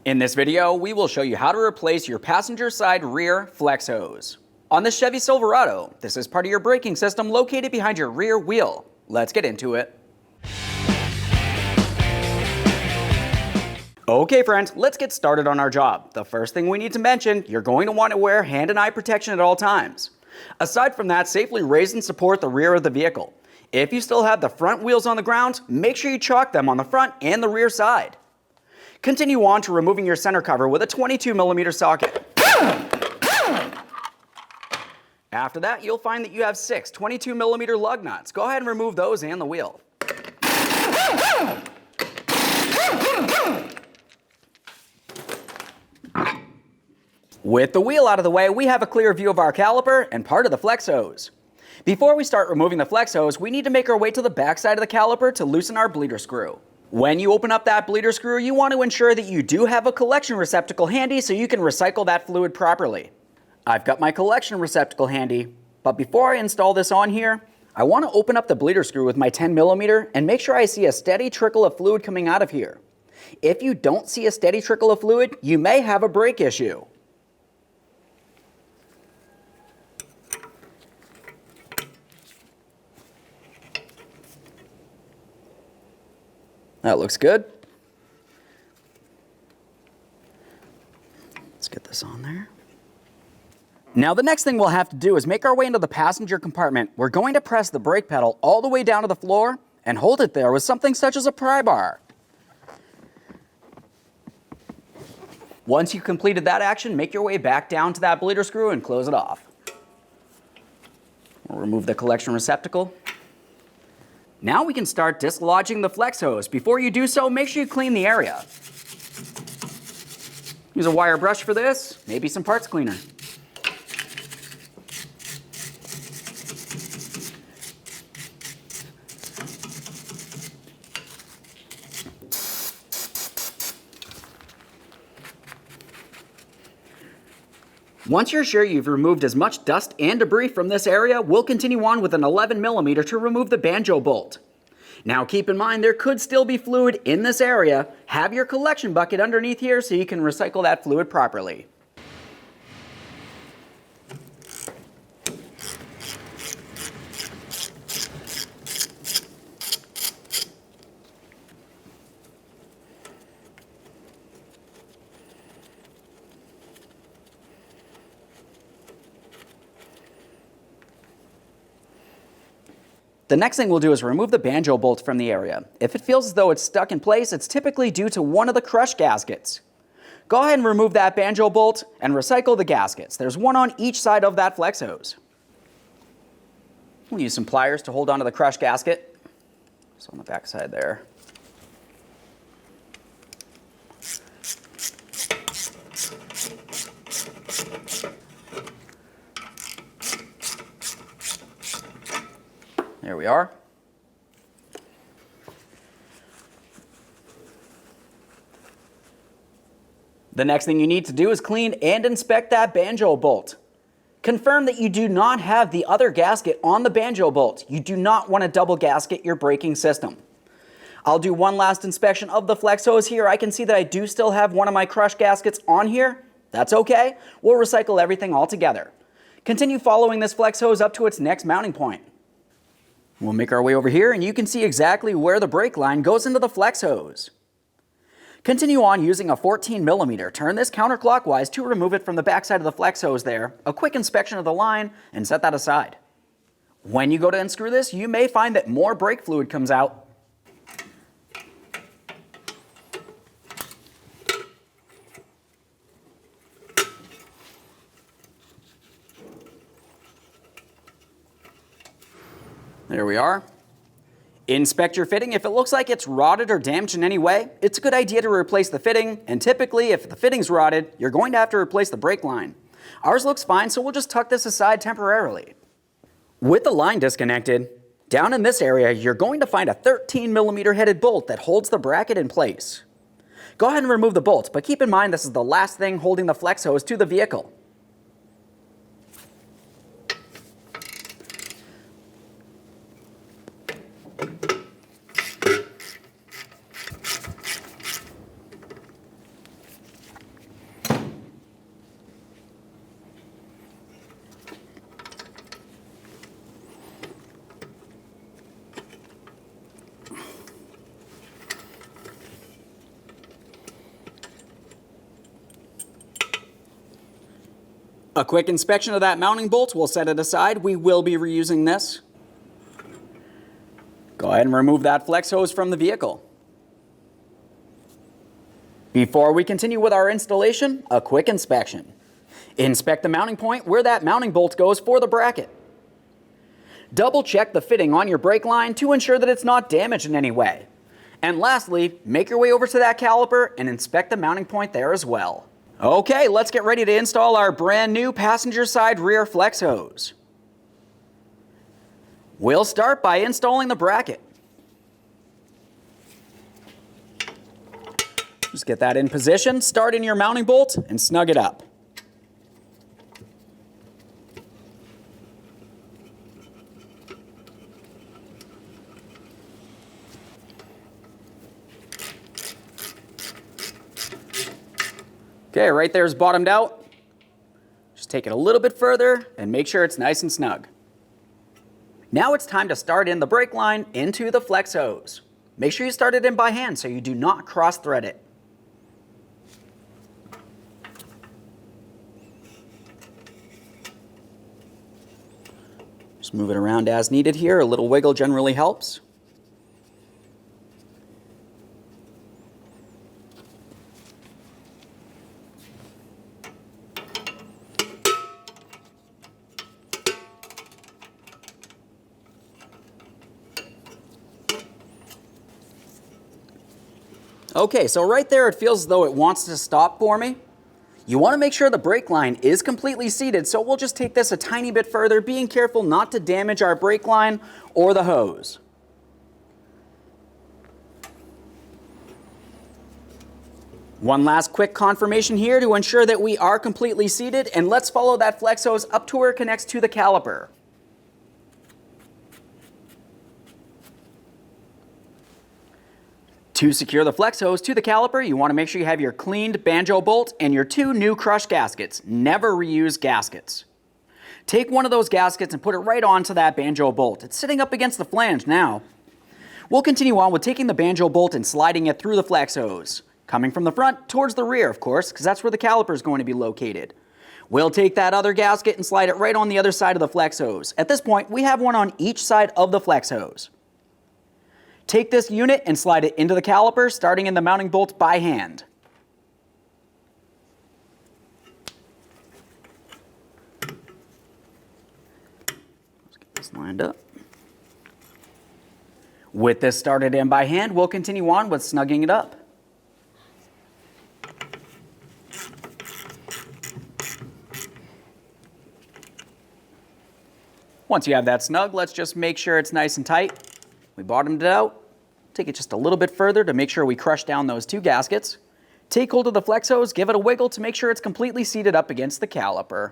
In this video, we will show you how to replace your passenger side rear flex hose. On the Chevy Silverado, this is part of your braking system located behind your rear wheel. Let's get into it. Okay friends, let's get started on our job. The first thing we need to mention, you're going to want to wear hand and eye protection at all times. Aside from that, safely raise and support the rear of the vehicle. If you still have the front wheels on the ground, make sure you chalk them on the front and the rear side. Continue on to removing your center cover with a 22mm socket. After that, you'll find that you have 6 22mm lug nuts. Go ahead and remove those and the wheel. With the wheel out of the way, we have a clear view of our caliper and part of the flex hose. Before we start removing the flex hose, we need to make our way to the back side of the caliper to loosen our bleeder screw. When you open up that bleeder screw, you want to ensure that you do have a collection receptacle handy so you can recycle that fluid properly. I've got my collection receptacle handy, but before I install this on here, I want to open up the bleeder screw with my 10mm and make sure I see a steady trickle of fluid coming out of here. If you don't see a steady trickle of fluid, you may have a brake issue. That looks good. Let's get this on there. Now the next thing we'll have to do is make our way into the passenger compartment. We're going to press the brake pedal all the way down to the floor and hold it there with something such as a pry bar. Once you've completed that action, make your way back down to that bleeder screw and close it off. We'll remove the collection receptacle. Now we can start dislodging the flex hose. Before you do so, make sure you clean the area. Use a wire brush for this, maybe some parts cleaner. Once you're sure you've removed as much dust and debris from this area, we'll continue on with an 11mm to remove the banjo bolt. Now keep in mind there could still be fluid in this area. Have your collection bucket underneath here so you can recycle that fluid properly. The next thing we'll do is remove the banjo bolt from the area. If it feels as though it's stuck in place, it's typically due to one of the crush gaskets. Go ahead and remove that banjo bolt and recycle the gaskets. There's one on each side of that flex hose. We'll use some pliers to hold onto the crush gasket. So on the back side there. There we are. The next thing you need to do is clean and inspect that banjo bolt. Confirm that you do not have the other gasket on the banjo bolt. You do not want to double gasket your braking system. I'll do one last inspection of the flex hose here. I can see that I do still have one of my crush gaskets on here. That's okay. We'll recycle everything all together. Continue following this flex hose up to its next mounting point. We'll make our way over here and you can see exactly where the brake line goes into the flex hose. Continue on using a 14mm. Turn this counterclockwise to remove it from the backside of the flex hose there. A quick inspection of the line and set that aside. When you go to unscrew this, you may find that more brake fluid comes out. There we are. Inspect your fitting. If it looks like it's rotted or damaged in any way, it's a good idea to replace the fitting, and typically if the fitting's rotted, you're going to have to replace the brake line. Ours looks fine, so we'll just tuck this aside temporarily. With the line disconnected, down in this area, you're going to find a 13mm headed bolt that holds the bracket in place. Go ahead and remove the bolt, but keep in mind this is the last thing holding the flex hose to the vehicle. A quick inspection of that mounting bolt, we'll set it aside. We will be reusing this. Go ahead and remove that flex hose from the vehicle. Before we continue with our installation, a quick inspection. Inspect the mounting point where that mounting bolt goes for the bracket. Double check the fitting on your brake line to ensure that it's not damaged in any way. And lastly, make your way over to that caliper and inspect the mounting point there as well. Okay, let's get ready to install our brand new passenger side rear flex hose. We'll start by installing the bracket. Just get that in position, start in your mounting bolt, and snug it up. Okay, right there is bottomed out. Just take it a little bit further and make sure it's nice and snug. Now it's time to start in the brake line into the flex hose. Make sure you start it in by hand so you do not cross thread it. Just move it around as needed here. A little wiggle generally helps. Okay, so right there it feels as though it wants to stop for me. You want to make sure the brake line is completely seated, so we'll just take this a tiny bit further, being careful not to damage our brake line or the hose. One last quick confirmation here to ensure that we are completely seated, and let's follow that flex hose up to where it connects to the caliper. To secure the flex hose to the caliper, you want to make sure you have your cleaned banjo bolt and your 2 new crush gaskets. Never reuse gaskets. Take one of those gaskets and put it right onto that banjo bolt. It's sitting up against the flange now. We'll continue on with taking the banjo bolt and sliding it through the flex hose. Coming from the front towards the rear, of course, because that's where the caliper is going to be located. We'll take that other gasket and slide it right on the other side of the flex hose. At this point, we have one on each side of the flex hose. Take this unit and slide it into the caliper, starting in the mounting bolt by hand. Let's get this lined up. With this started in by hand, we'll continue on with snugging it up. Once you have that snug, let's just make sure it's nice and tight. We bottomed it out. Take it just a little bit further to make sure we crush down those 2 gaskets. Take hold of the flex hose, give it a wiggle to make sure it's completely seated up against the caliper.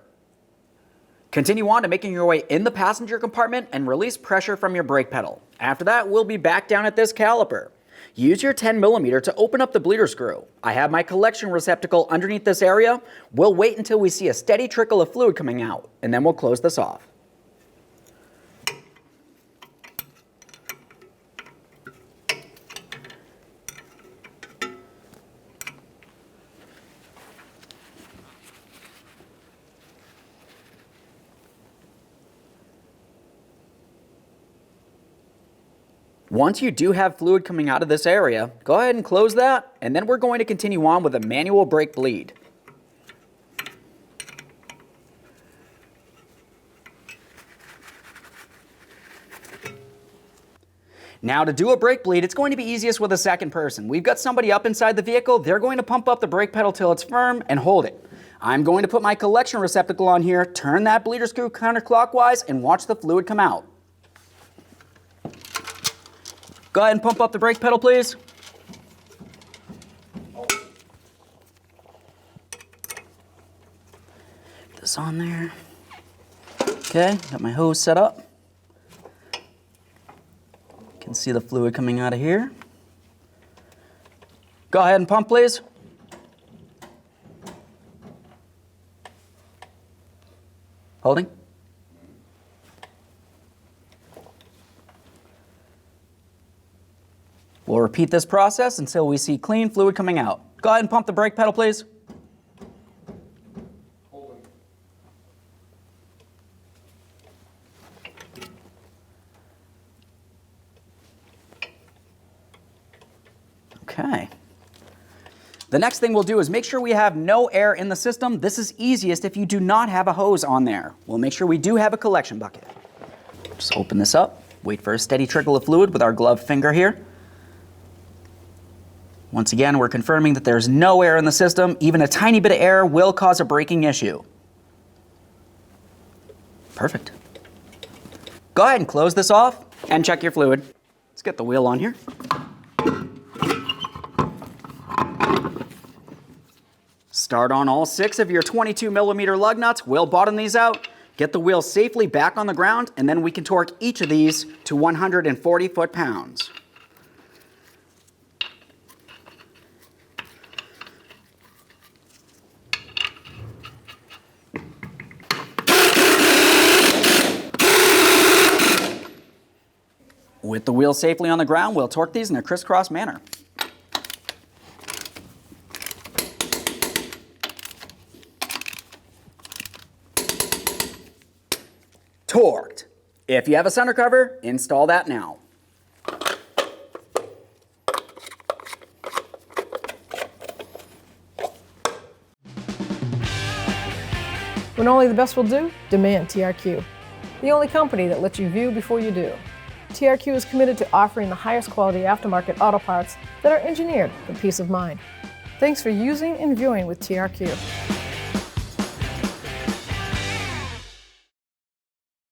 Continue on to making your way in the passenger compartment and release pressure from your brake pedal. After that, we'll be back down at this caliper. Use your 10mm to open up the bleeder screw. I have my collection receptacle underneath this area. We'll wait until we see a steady trickle of fluid coming out, and then we'll close this off. Once you do have fluid coming out of this area, go ahead and close that, and then we're going to continue on with a manual brake bleed. Now to do a brake bleed, it's going to be easiest with a second person. We've got somebody up inside the vehicle, they're going to pump up the brake pedal till it's firm and hold it. I'm going to put my collection receptacle on here, turn that bleeder screw counterclockwise, and watch the fluid come out. Go ahead and pump up the brake pedal, please. Get this on there. Okay, got my hose set up. You can see the fluid coming out of here. Go ahead and pump, please. Holding. We'll repeat this process until we see clean fluid coming out. Go ahead and pump the brake pedal, please. Holding. The next thing we'll do is make sure we have no air in the system. This is easiest if you do not have a hose on there. We'll make sure we do have a collection bucket. Just open this up, wait for a steady trickle of fluid with our gloved finger here. Once again, we're confirming that there's no air in the system. Even a tiny bit of air will cause a braking issue. Perfect. Go ahead and close this off and check your fluid. Let's get the wheel on here. Start on all 6 of your 22mm lug nuts. We'll bottom these out. Get the wheel safely back on the ground, and then we can torque each of these to 140 foot-pounds. With the wheel safely on the ground, we'll torque these in a crisscross manner. Torqued. If you have a center cover, install that now. When only the best will do, demand TRQ. The only company that lets you view before you do. TRQ is committed to offering the highest quality aftermarket auto parts that are engineered for peace of mind. Thanks for using and viewing with TRQ.